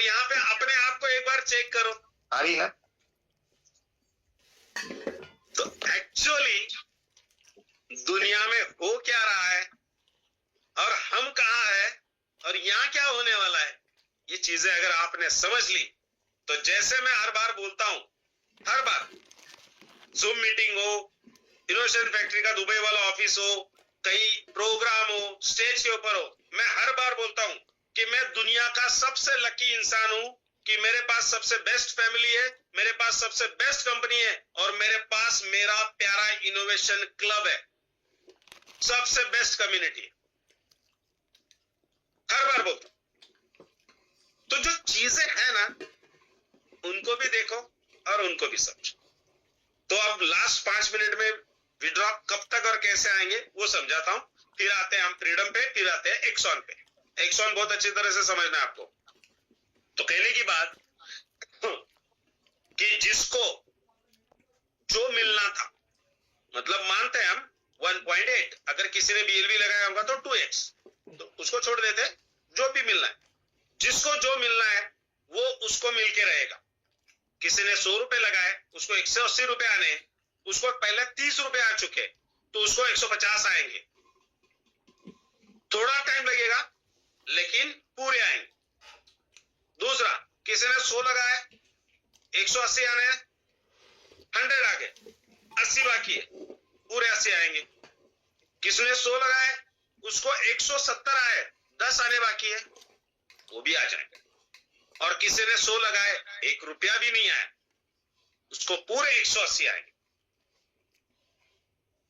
यहाँ पे अपने आप को एक बार चेक करो, आ रही है। तो एक्चुअली दुनिया में हो क्या रहा है और हम कहाँ है और यहाँ क्या होने वाला है, ये चीजें अगर आपने समझ ली तो जैसे मैं हर बार बोलता हूं, हर बार जूम मीटिंग हो, इनोवेशन फैक्ट्री का दुबई वाला ऑफिस हो, कई प्रोग्राम हो, स्टेज के ऊपर हो, मैं हर बार बोलता हूं कि मैं दुनिया का सबसे लकी इंसान हूं कि मेरे पास सबसे बेस्ट फैमिली है, मेरे पास सबसे बेस्ट कंपनी है और मेरे पास मेरा प्यारा इनोवेशन क्लब है, सबसे बेस्ट कम्युनिटी। हर बार बोलता हूं। तो जो चीजें हैं ना, उनको भी देखो और उनको भी समझो। तो अब लास्ट 5 मिनट में विड्रॉ कब तक और कैसे आएंगे वो समझाता हूं, फिर आते हैं हम फ्रीडम पे, फिर आते हैं एक्सॉन पे। एक्सॉन बहुत अच्छी तरह से समझना है आपको। तो कहने की बात कि जिसको जो मिलना था, मतलब मानते हैं हम 1.8, अगर किसी ने BLV लगाया होगा तो 2x, तो उसको छोड़ देते, जो भी मिलना है, जिसको जो मिलना है वो उसको मिलके रहेगा। किसी ने 100 रुपए लगाए, उसको 180 रुपए आने, उसको पहले 30 रुपए आ चुके तो उसको 150 आएंगे। थोड़ा टाइम लगेगा लेकिन पूरे आएंगे। दूसरा, किसी ने 100 लगाए, 180 आने, 100 आ गए, 80 बाकी है, पूरे 80 आएंगे। किसी ने 100 लगाए, उसको 170 आए, 10 आने बाकी है, वो भी आ जाएंगे। और किसी ने 100 लगाए, 1 रुपया भी नहीं आया, उसको पूरे 180 आएंगे।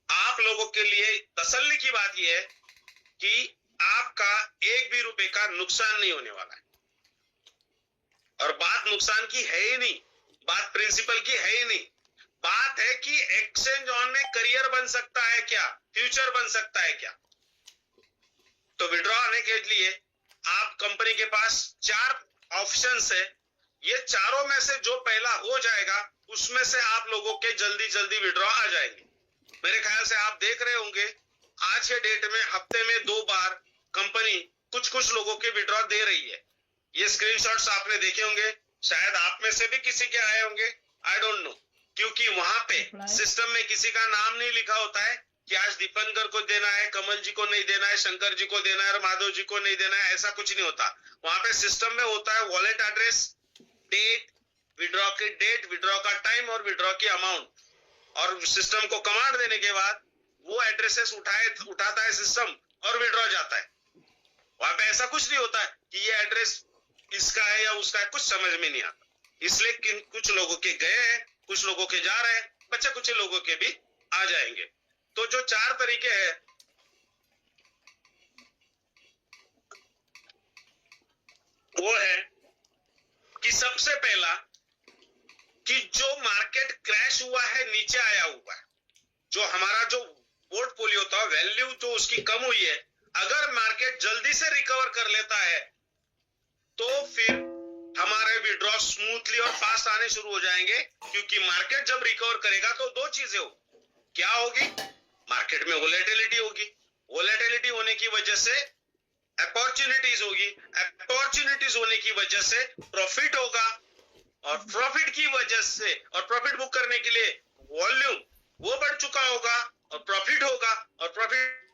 आप लोगों के लिए तसल्ली की बात यह है कि आपका 1 भी रुपए का नुकसान नहीं होने वाला है। और बात नुकसान की है ही नहीं, बात प्रिंसिपल की है ही नहीं, बात है कि एक्सचेंज ऑन में करियर बन सकता है क्या, फ्यूचर बन सकता है क्या। तो विड्रॉ आने के लिए आप कंपनी के पास 4 ऑप्शंस है, ये चारों में से जो पहला हो जाएगा उसमें से आप लोगों के जल्दी जल्दी विड्रॉ आ जाएंगे। मेरे ख्याल से आप देख रहे होंगे आज के डेट में हफ्ते में 2 बार कंपनी कुछ लोगों के विड्रॉ दे रही है। ये स्क्रीनशॉट्स आपने देखे होंगे, शायद आप में से भी किसी के आए होंगे, आई डोंट नो, क्योंकि वहां पे सिस्टम में किसी का नाम नहीं लिखा होता है कि आज दीपंकर को देना है, कमल जी को नहीं देना है, शंकर जी को देना है और माधव जी को नहीं देना है, ऐसा कुछ नहीं होता। वहां पे सिस्टम में होता है वॉलेट एड्रेस, डेट, विड्रॉ की डेट, विड्रॉ का टाइम और विड्रॉ की अमाउंट, और सिस्टम को कमांड देने के बाद वो एड्रेसेस उठाता है सिस्टम और विड्रॉ जाता है। वहां पे ऐसा कुछ नहीं होता है कि ये एड्रेस इसका है या उसका है, कुछ समझ में नहीं आता। इसलिए कुछ लोगों के गए हैं, कुछ लोगों के जा रहे हैं, बच्चे कुछ लोगों के भी आ जाएंगे। तो जो 4 तरीके हैं वो है कि सबसे पहला कि जो मार्केट क्रैश हुआ है, नीचे आया हुआ है, जो हमारा जो पोर्टफोलियो था, वैल्यू जो उसकी कम हुई है, अगर मार्केट जल्दी से रिकवर कर लेता है तो फिर हमारे विड्रॉ स्मूथली और फास्ट आने शुरू हो जाएंगे। क्योंकि मार्केट जब रिकवर करेगा तो 2 चीजें हो, क्या होगी, मार्केट में वोलेटिलिटी होगी, वोलेटिलिटी होने की वजह से अपॉर्चुनिटीज होगी, अपॉर्चुनिटीज होने की वजह से प्रॉफिट होगा, और प्रॉफिट की वजह से, और प्रॉफिट बुक करने के लिए वॉल्यूम वो बढ़ चुका होगा और प्रॉफिट होगा, और प्रॉफिट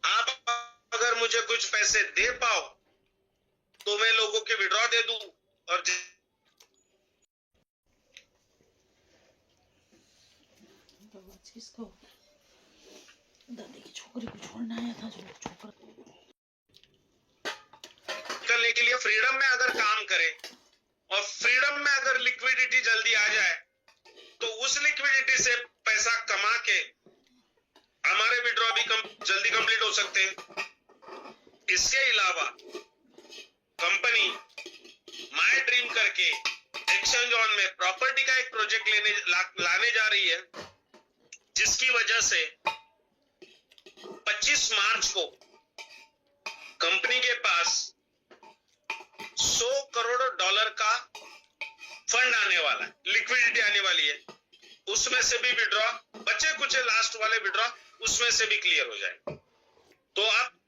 आप अगर मुझे कुछ पैसे दे पाओ तो मैं लोगों के विड्रॉ दे दूं, और इसको दादी की छोकरी को छोड़ना आया था, जो छोकरा करने के लिए फ्रीडम में अगर काम करे और फ्रीडम में अगर लिक्विडिटी जल्दी आ जाए तो उस लिक्विडिटी से पैसा कमा के हमारे विड्रॉ भी जल्दी कंप्लीट हो सकते हैं। इसके अलावा कंपनी माय ड्रीम करके एक्सचेंज ऑन में प्रॉपर्टी का एक प्रोजेक्ट लाने जा रही है, जिसकी वजह से 25 मार्च को कंपनी के पास $100 करोड़ का फंड आने वाला है, लिक्विडिटी आने वाली है, उसमें से भी विड्रॉ, बचे कुछ लास्ट वाले विड्रॉ उसमें से भी क्लियर हो जाए। तो अब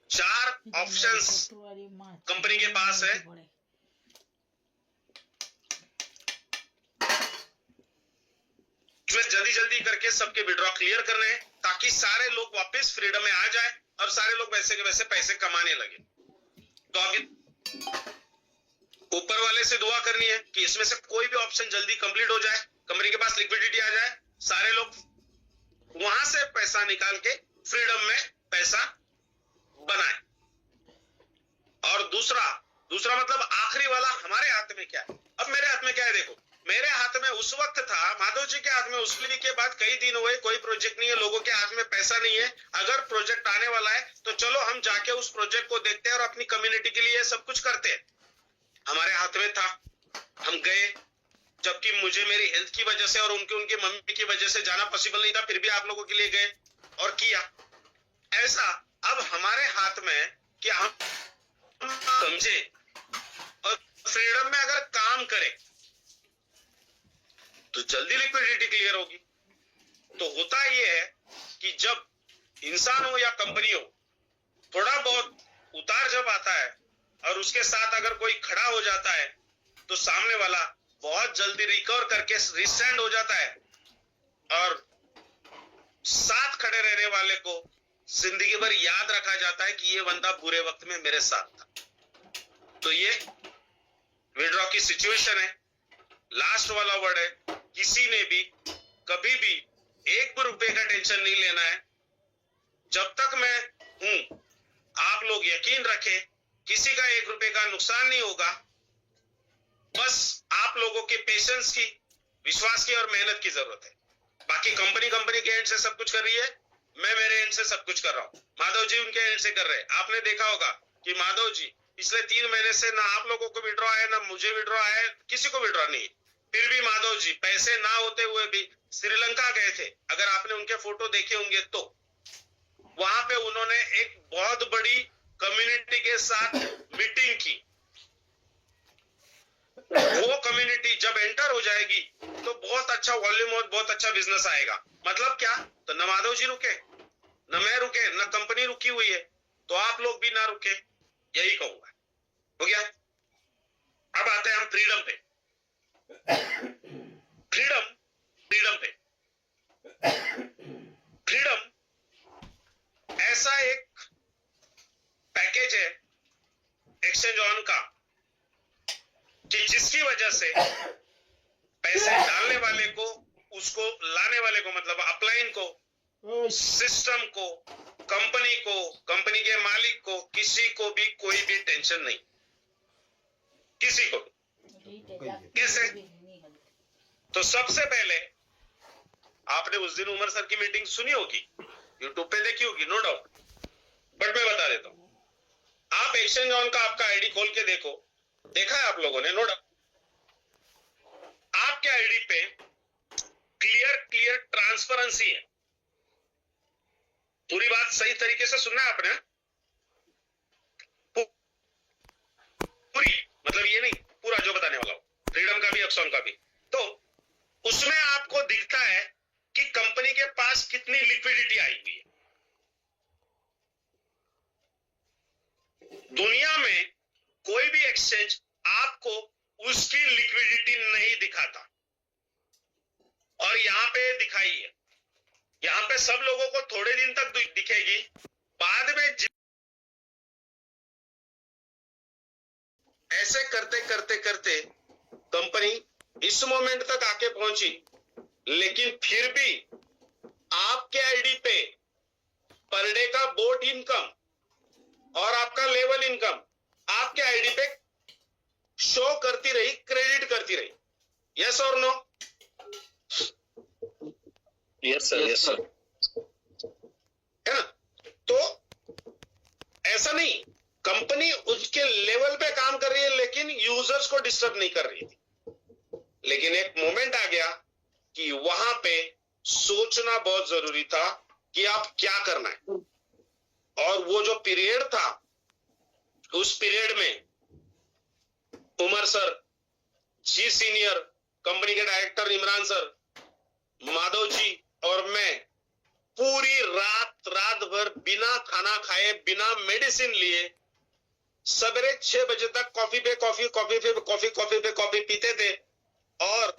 4 ऑप्शंस कंपनी के पास है, जो जल्दी जल्दी करके सबके विड्रॉ क्लियर करने हैं, ताकि सारे लोग वापस फ्रीडम में आ जाए और सारे लोग वैसे के वैसे पैसे कमाने लगे। तो अभी ऊपर वाले से दुआ करनी है कि इसमें से कोई भी ऑप्शन जल्दी कंप्लीट हो जाए, कंपनी के पास लिक्विडिटी आ जाए, सारे लोग वहां से पैसा निकाल के फ्रीडम में पैसा बनाए। और दूसरा मतलब आखिरी वाला हमारे हाथ में क्या है। अब मेरे हाथ में क्या है, देखो मेरे हाथ में उस वक्त था, माधव जी के हाथ में उस क्लिनिक के बाद कई दिन हुए, कोई प्रोजेक्ट नहीं है, लोगों के हाथ में पैसा नहीं है। अगर प्रोजेक्ट आने वाला है तो चलो हम जाके उस प्रोजेक्ट को देखते हैं और अपनी कम्युनिटी के लिए सब कुछ करते हैं। हमारे हाथ में था, हम गए, जबकि मुझे मेरी हेल्थ की वजह से और उनके मम्मी की वजह से जाना पॉसिबल नहीं था, फिर भी आप लोगों के लिए गए और किया। ऐसा अब हमारे हाथ में कि हम समझे और फ्रीडम में अगर काम करें तो जल्दी लिक्विडिटी क्लियर होगी। तो होता यह है कि जब इंसान हो या कंपनी हो, थोड़ा बहुत उतार जब आता है और उसके साथ अगर कोई खड़ा हो जाता है तो सामने वाला बहुत जल्दी रिकवर करके रिस्टैंड हो जाता है और साथ खड़े रहने वाले को जिंदगी भर याद रखा जाता है कि ये बंदा बुरे वक्त में मेरे साथ था। तो ये विड्रॉ की सिचुएशन है। लास्ट वाला वर्ड है, किसी ने भी कभी भी ₹1 का टेंशन नहीं लेना है। जब तक मैं हूं, आप लोग यकीन रखें, किसी का ₹1 का नुकसान नहीं होगा। बस आप लोगों के पेशेंस की, विश्वास की और मेहनत की जरूरत है। बाकी कंपनी के एंड से सब कुछ कर रही है, मैं मेरे एंड से सब कुछ कर रहा हूं, माधव जी उनके एंड से कर रहे हैं। आपने देखा होगा कि माधव जी पिछले 3 महीने से ना आप लोगों को विड्रॉ है, ना मुझे विड्रॉ है, किसी को विड्रॉ नहीं। फिर भी माधव जी पैसे ना होते हुए भी श्रीलंका गए थे। अगर आपने उनके फोटो देखे होंगे तो वहां पे उन्होंने एक बहुत बड़ी कम्युनिटी के साथ मीटिंग की। वो कम्युनिटी जब एंटर हो जाएगी तो बहुत अच्छा वॉल्यूम और बहुत अच्छा बिजनेस आएगा। मतलब क्या, तो न माधव जी रुके, न मैं रुके, न कंपनी रुकी हुई है, तो आप लोग भी ना रुके, यही कहूंगा। हो गया। अब आते हैं हम फ्रीडम पे। फ्रीडम ऐसा एक पैकेज है एक्सचेंज ऑन का कि जिसकी वजह से पैसे डालने वाले को, उसको लाने वाले को, मतलब अपलाइन को, सिस्टम को, कंपनी को, कंपनी के मालिक को, किसी को भी कोई भी टेंशन नहीं, किसी को। कैसे? तो सबसे पहले आपने उस दिन उमर सर की मीटिंग सुनी होगी, यूट्यूब पे देखी होगी, नो डाउट, बट मैं बता देता हूं। आप एक्सचेंज ऑन का आपका आईडी खोल के देखो, देखा है आप लोगों ने, नो डाउट। आपके आईडी पे क्लियर ट्रांसपेरेंसी है। पूरी बात सही तरीके से सुनना है आपने, पूरी, मतलब ये नहीं, पूरा जो बताने वाला हूं, फ्रीडम का भी, एक्सॉन का भी। तो उसमें आपको दिखता है कि कंपनी के पास कितनी लिक्विडिटी आई हुई है। दुनिया में कोई भी एक्सचेंज आपको उसकी लिक्विडिटी नहीं दिखाता, और यहां पे दिखाई है। यहां पे सब लोगों को थोड़े दिन तक दिखेगी, बाद में ऐसे करते करते करते कंपनी इस मोमेंट तक आके पहुंची, लेकिन फिर भी आपके आईडी पे पर डे का बोट इनकम और आपका लेवल इनकम आपके आईडी पे शो करती रही, क्रेडिट करती रही। यस और no? Yes sir, yes sir, है ना? तो ऐसा नहीं, कंपनी उसके लेवल पे काम कर रही है लेकिन यूजर्स को डिस्टर्ब नहीं कर रही थी। लेकिन एक मोमेंट आ गया कि वहां पे सोचना बहुत जरूरी था कि आप क्या करना है। और वो जो पीरियड था उस पीरियड में उमर सर, जी सीनियर, कंपनी के डायरेक्टर इमरान सर, माधव जी और मैं पूरी रात भर बिना खाना खाए, बिना मेडिसिन लिए सवेरे 6 बजे तक कॉफी पे कॉफी पीते थे और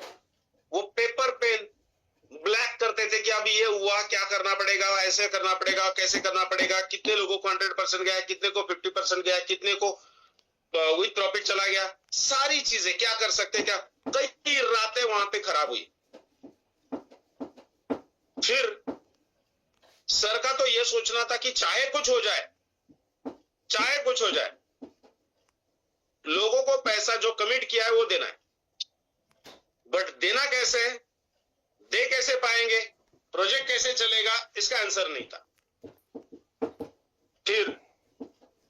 वो पेपर पेन ब्लैक करते थे कि अब ये हुआ, क्या करना पड़ेगा, ऐसे करना पड़ेगा, कैसे करना पड़ेगा, कितने लोगों को 100% गया, कितने को 50% गया, कितने को विथ प्रॉफिट चला गया, सारी चीजें क्या कर सकते, क्या कई रातें वहां पे खराब हुई। फिर सर का तो ये सोचना था कि चाहे कुछ हो जाए, लोगों को पैसा जो कमिट किया है वो देना है, बट देना कैसे है, दे कैसे पाएंगे, प्रोजेक्ट कैसे चलेगा, इसका आंसर नहीं था। फिर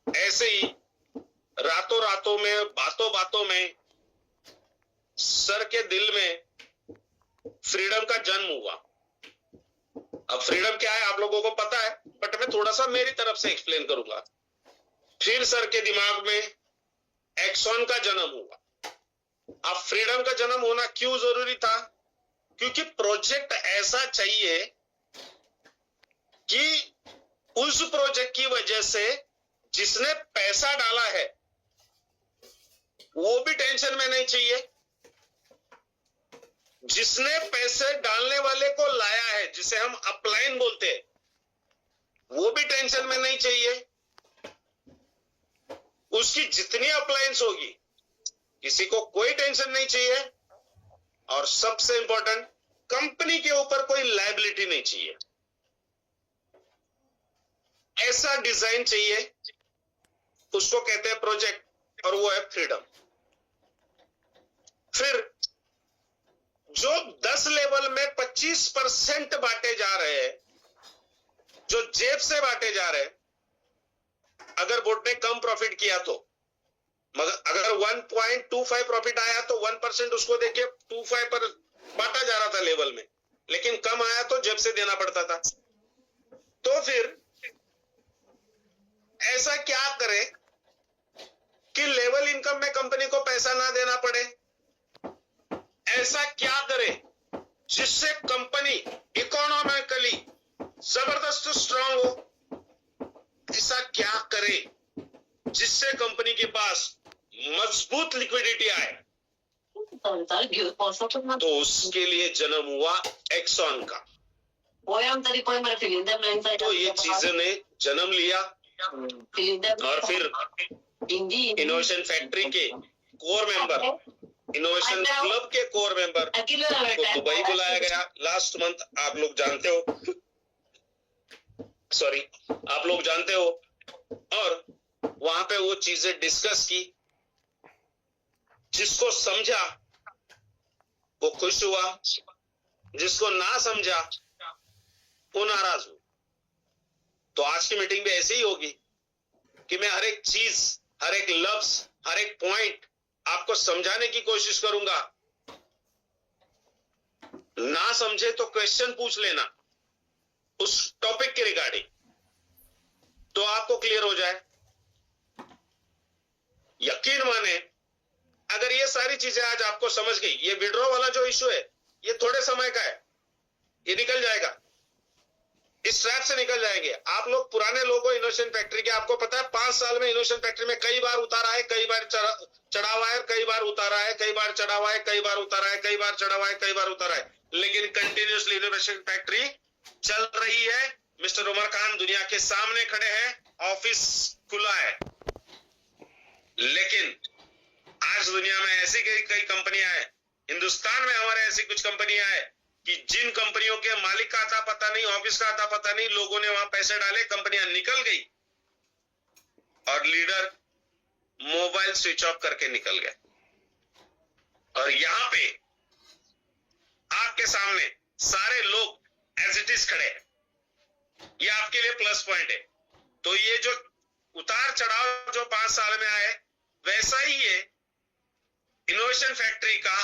ऐसे ही रातों में, बातों में सर के दिल में फ्रीडम का जन्म हुआ। अब फ्रीडम क्या है आप लोगों को पता है, बट मैं थोड़ा सा मेरी तरफ से एक्सप्लेन करूंगा। फिर सर के दिमाग में एक्सॉन का जन्म हुआ। अब फ्रीडम का जन्म होना क्यों जरूरी था, क्योंकि प्रोजेक्ट ऐसा चाहिए कि उस प्रोजेक्ट की वजह से जिसने पैसा डाला है वो भी टेंशन में नहीं चाहिए, जिसने पैसे डालने वाले को लाया है, जिसे हम अपलाइन बोलते हैं, वो भी टेंशन में नहीं चाहिए। उसकी जितनी अपलायंस होगी किसी को कोई टेंशन नहीं चाहिए, और सबसे इंपॉर्टेंट कंपनी के ऊपर कोई लायबिलिटी नहीं चाहिए। ऐसा डिजाइन चाहिए, उसको कहते हैं प्रोजेक्ट, और वो है फ्रीडम। फिर जो 10 लेवल में 25% बांटे जा रहे हैं, जो जेब से बांटे जा रहे हैं, अगर बोर्ड ने कम प्रॉफिट किया तो, मगर अगर 1.25 प्रॉफिट आया तो 1% उसको देके 25 पर बांटा जा रहा था लेवल में, लेकिन कम आया तो जेब से देना पड़ता था। तो फिर ऐसा क्या करें कि लेवल इनकम में कंपनी को पैसा ना देना पड़े, ऐसा क्या करें जिससे कंपनी इकोनॉमिकली जबरदस्त स्ट्रांग हो, ऐसा क्या करें जिससे कंपनी के पास मजबूत लिक्विडिटी आए। तो उसके लिए जन्म हुआ एक्सॉन का। तो ये चीजों ने जन्म लिया, और फिर इनोवेशन फैक्ट्री के कोर मेंबर, इनोवेशन क्लब के कोर मेंबर को दुबई बुलाया गया लास्ट मंथ। आप लोग जानते हो, और वहां पे वो चीजें डिस्कस की। जिसको समझा वो खुश हुआ, जिसको ना समझा वो नाराज हुआ। तो आज की मीटिंग भी ऐसे ही होगी कि मैं हर एक चीज, हर एक लफ्ज, हर एक पॉइंट आपको समझाने की कोशिश करूंगा। ना समझे तो क्वेश्चन पूछ लेना उस टॉपिक के रिगार्डिंग, तो आपको क्लियर हो जाए। यकीन माने, अगर ये सारी चीजें आज आपको समझ गई, ये विड्रॉ वाला जो इशू है ये थोड़े समय का है, ये निकल जाएगा, इस ट्रैप से निकल जाएंगे। आप लोग पुराने लोगो इनोवेशन फैक्ट्री के, आपको पता है 5 साल में इनोवेशन फैक्ट्री में कई बार उतारा है, कई बार चढ़ा हुआ है, कई बार उतारा है, कई बार चढ़ा हुआ है, कई बार उतारा है, कई बार चढ़ा हुआ है, कई बार उतारा है, लेकिन कंटिन्यूसली इनोवेशन फैक्ट्री चल रही है। मिस्टर उमर खान दुनिया के सामने खड़े हैं, ऑफिस खुला है। लेकिन आज दुनिया में ऐसी कई कंपनियां हैं, हिंदुस्तान में हमारे ऐसी कुछ कंपनियां हैं कि जिन कंपनियों के मालिक का आता पता नहीं, ऑफिस का आता पता नहीं, लोगों ने वहां पैसे डाले, कंपनियां निकल गई और लीडर मोबाइल स्विच ऑफ करके निकल गए। और यहां पे आपके सामने सारे लोग एज इट इज खड़े हैं, ये आपके लिए प्लस पॉइंट है। तो ये जो उतार चढ़ाव जो 5 साल में आए, वैसा ही ये इनोवेशन फैक्ट्री का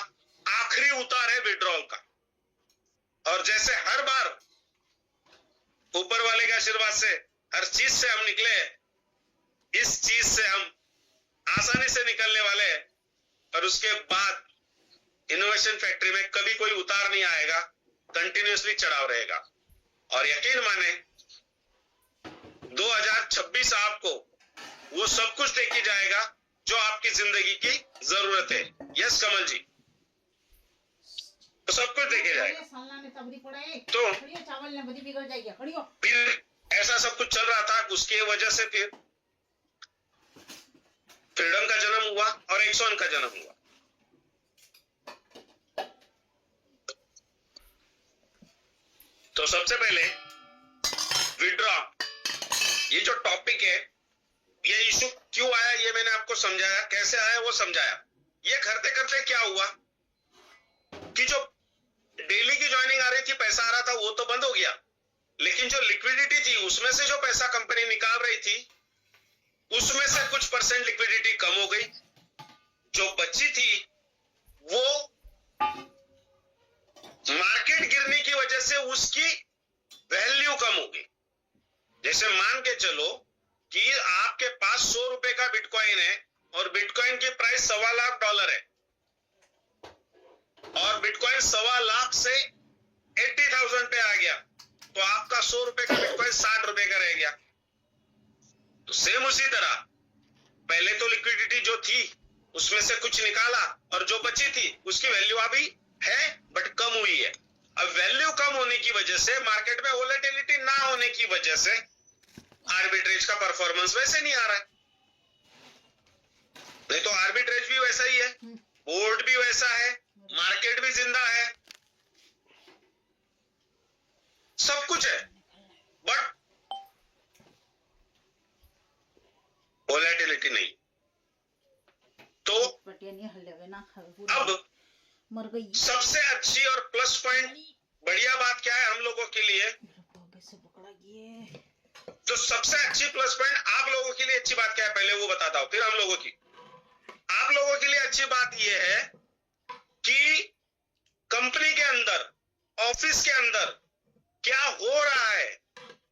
आखिरी उतार है विड्रॉल का। और जैसे हर बार ऊपर वाले के आशीर्वाद से हर चीज से हम निकले, इस चीज से हम आसानी से निकलने वाले हैं और उसके बाद इनोवेशन फैक्ट्री में कभी कोई उतार नहीं आएगा, कंटिन्यूसली चढ़ाव रहेगा। और यकीन माने 2026 आपको वो सब कुछ देके जाएगा जो आपकी जिंदगी की जरूरत है। यस कमल जी, तो सब कुछ देके जाएगा। तो फिर ऐसा सब कुछ चल रहा था, उसके वजह से फिर फ्रीडम का जन्म हुआ और एक्सॉन का जन्म हुआ। तो सबसे पहले विड्रॉ, ये जो टॉपिक है, ये इशू क्यों आया ये मैंने आपको समझाया, कैसे आया वो समझाया। ये करते करते क्या हुआ कि जो डेली की ज्वाइनिंग आ रही थी, पैसा आ रहा था, वो तो बंद हो गया, लेकिन जो लिक्विडिटी थी उसमें से जो पैसा कंपनी निकाल रही थी उसमें से कुछ परसेंट लिक्विडिटी कम हो गई। जो बची थी वो मार्केट गिरने की वजह से उसकी वैल्यू कम हो गई। जैसे मान के चलो कि आपके पास 100 रुपए का बिटकॉइन है और बिटकॉइन की प्राइस $1.25 है और बिटकॉइन 1.25 से 80,000 पे आ गया, तो आपका 100 रुपए का बिटकॉइन 60 रुपए का रह गया। तो सेम उसी तरह पहले तो लिक्विडिटी जो थी उसमें से कुछ निकाला और जो बची थी उसकी वैल्यू अभी है बट कम हुई है। अब वैल्यू कम होने की वजह से, मार्केट में वोलेटिलिटी ना होने की वजह से आर्बिट्रेज का परफॉर्मेंस वैसे नहीं आ रहा है। नहीं तो आर्बिट्रेज भी वैसा ही है, बोर्ड भी वैसा है, मार्केट भी जिंदा है, सब कुछ है, बट वोलेटिलिटी नहीं। तो अब मर गई। सबसे अच्छी और प्लस पॉइंट, बढ़िया बात क्या है हम लोगों के लिए, तो सबसे अच्छी प्लस पॉइंट आप लोगों के लिए अच्छी बात क्या है पहले वो बताता हूं, फिर हम लोगों की। आप लोगों के लिए अच्छी बात यह है कि कंपनी के अंदर, ऑफिस के अंदर क्या हो रहा है,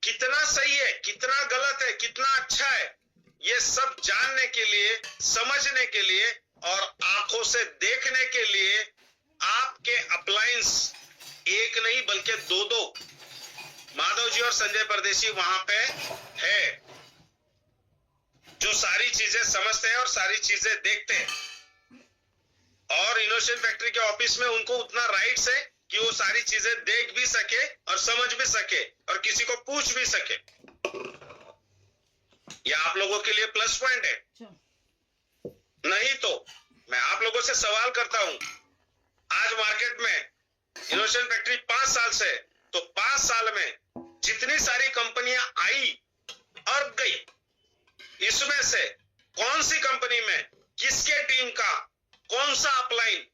कितना सही है, कितना गलत है, कितना अच्छा है, ये सब जानने के लिए, समझने के लिए और आंखों से देखने के लिए आपके अप्लायंस एक नहीं बल्कि दो माधव जी और संजय परदेशी वहां पे है, जो सारी चीजें समझते हैं और सारी चीजें देखते हैं। और इनोवेशन फैक्ट्री के ऑफिस में उनको उतना राइट्स है कि वो सारी चीजें देख भी सके और समझ भी सके और किसी को पूछ भी सके। यह आप लोगों के लिए प्लस पॉइंट है। नहीं तो मैं आप लोगों से सवाल करता हूं, आज मार्केट में इनोवेशन फैक्ट्री 5 साल से, तो 5 साल में जितनी सारी कंपनियां आई और गई, इसमें से कौन सी कंपनी में किसके टीम का कौन सा अपलाइन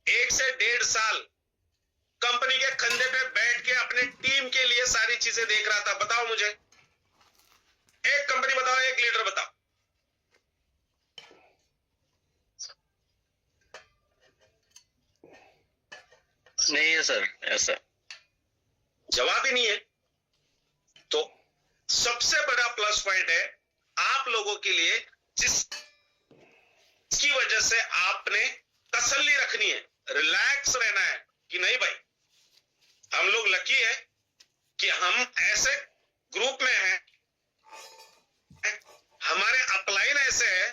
1 से 1.5 साल कंपनी के कंधे पे बैठ के अपने टीम के लिए सारी चीजें देख रहा था? बताओ मुझे, एक कंपनी बताओ, एक लीडर बताओ। नहीं है सर, ऐसा जवाब ही नहीं है। तो सबसे बड़ा प्लस पॉइंट है आप लोगों के लिए, जिसकी वजह से आपने तसल्ली रखनी है, रिलैक्स रहना है कि नहीं भाई, हम लोग लकी है कि हम ऐसे ग्रुप में हैं, हमारे अपलाइन ऐसे है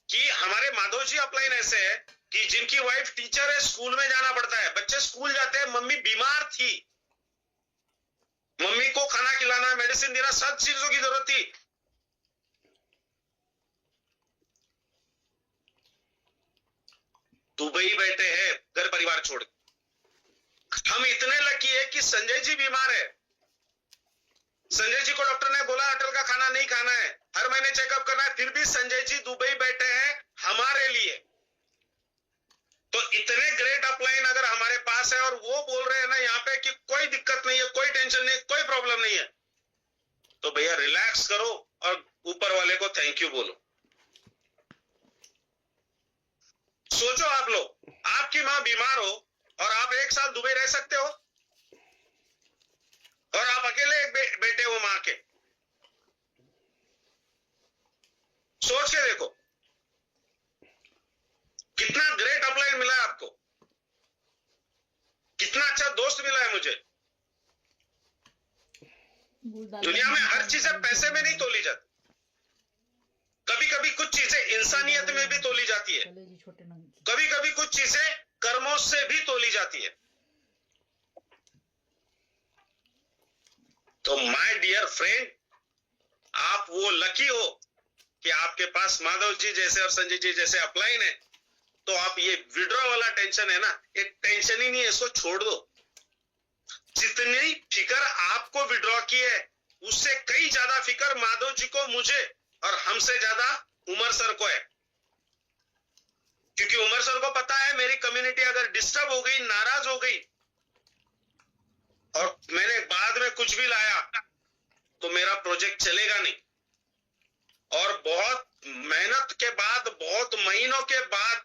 कि हमारे माधव जी अपलाइन ऐसे है कि जिनकी वाइफ टीचर है, स्कूल में जाना पड़ता है, बच्चे स्कूल जाते हैं, मम्मी बीमार थी, मम्मी को खाना खिलाना, मेडिसिन देना, सब चीजों की जरूरत थी। दुबई बैठे हैं घर परिवार छोड़। हम इतने लकी है कि संजय जी बीमार है, संजय जी को डॉक्टर ने बोला होटल का खाना नहीं खाना है, हर महीने चेकअप करना है, फिर भी संजय जी दुबई बैठे हैं हमारे लिए। तो इतने ग्रेट अपलाइन अगर हमारे पास है और वो बोल रहे हैं ना यहाँ पे कि कोई दिक्कत नहीं है, कोई टेंशन नहीं, कोई प्रॉब्लम नहीं है, तो भैया रिलैक्स करो और ऊपर वाले को थैंक यू बोलो। सोचो आप लोग, आपकी मां बीमार हो और आप 1 साल दुबई रह सकते हो और आप अकेले एक बेटे हो मां के। सोच के देखो, कितना ग्रेट अपलाइन मिला है आपको, कितना अच्छा दोस्त मिला है मुझे। दुनिया में हर चीजें पैसे में नहीं तोली जाती, कभी कभी कुछ चीजें इंसानियत में भी तोली जाती है, कभी कभी कुछ चीजें कर्मों से भी तोली जाती है। तो माय डियर फ्रेंड, आप वो लकी हो कि आपके पास माधव जी जैसे और संजय जी जैसे अपलाइन है। तो आप ये विड्रॉ वाला टेंशन है ना, ये टेंशन ही नहीं है, इसको छोड़ दो। जितनी फिकर आपको विड्रॉ की है उससे कई ज्यादा फिकर माधव जी को, मुझे और हमसे ज्यादा उमर सर को है। क्योंकि उमर सर को पता है मेरी कम्युनिटी अगर डिस्टर्ब हो गई, नाराज हो गई और मैंने बाद में कुछ भी लाया तो मेरा प्रोजेक्ट चलेगा नहीं। और बहुत मेहनत के बाद, बहुत महीनों के बाद,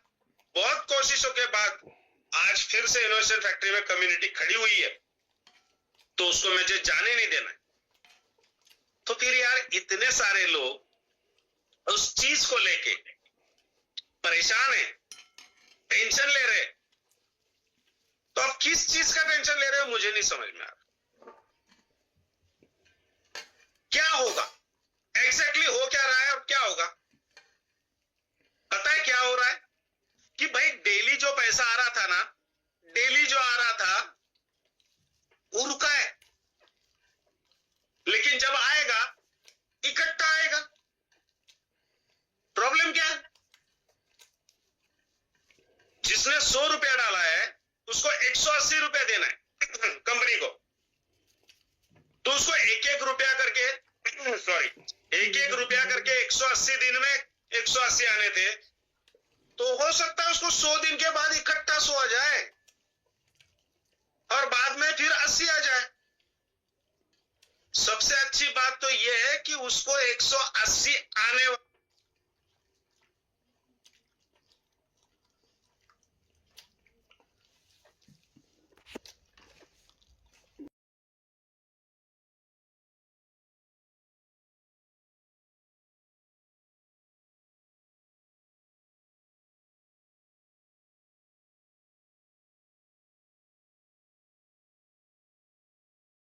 बहुत कोशिशों के बाद आज फिर से इनोवेशन फैक्ट्री में कम्युनिटी खड़ी हुई है, तो उसको मुझे जाने नहीं देना है। तो फिर यार इतने सारे लोग उस चीज को लेके परेशान है, टेंशन ले रहे, तो आप किस चीज का टेंशन ले रहे हो मुझे नहीं समझ में आ रहा। क्या होगा एग्जैक्टली, हो क्या रहा है और क्या होगा? पता है क्या हो रहा है कि भाई डेली जो पैसा आ रहा था ना, डेली जो आ रहा था वो रुका है, लेकिन जब आएगा इकट्ठा आएगा। प्रॉब्लम क्या है? जिसने 100 रुपया डाला है उसको 180 रुपया देना है कंपनी को, तो उसको एक एक रुपया करके एक एक रुपया करके 180 दिन में 180 आने थे, तो हो सकता है उसको 100 दिन के बाद इकट्ठा 100 आ जाए और बाद में फिर 80 आ जाए। सबसे अच्छी बात तो यह है कि उसको 180 आने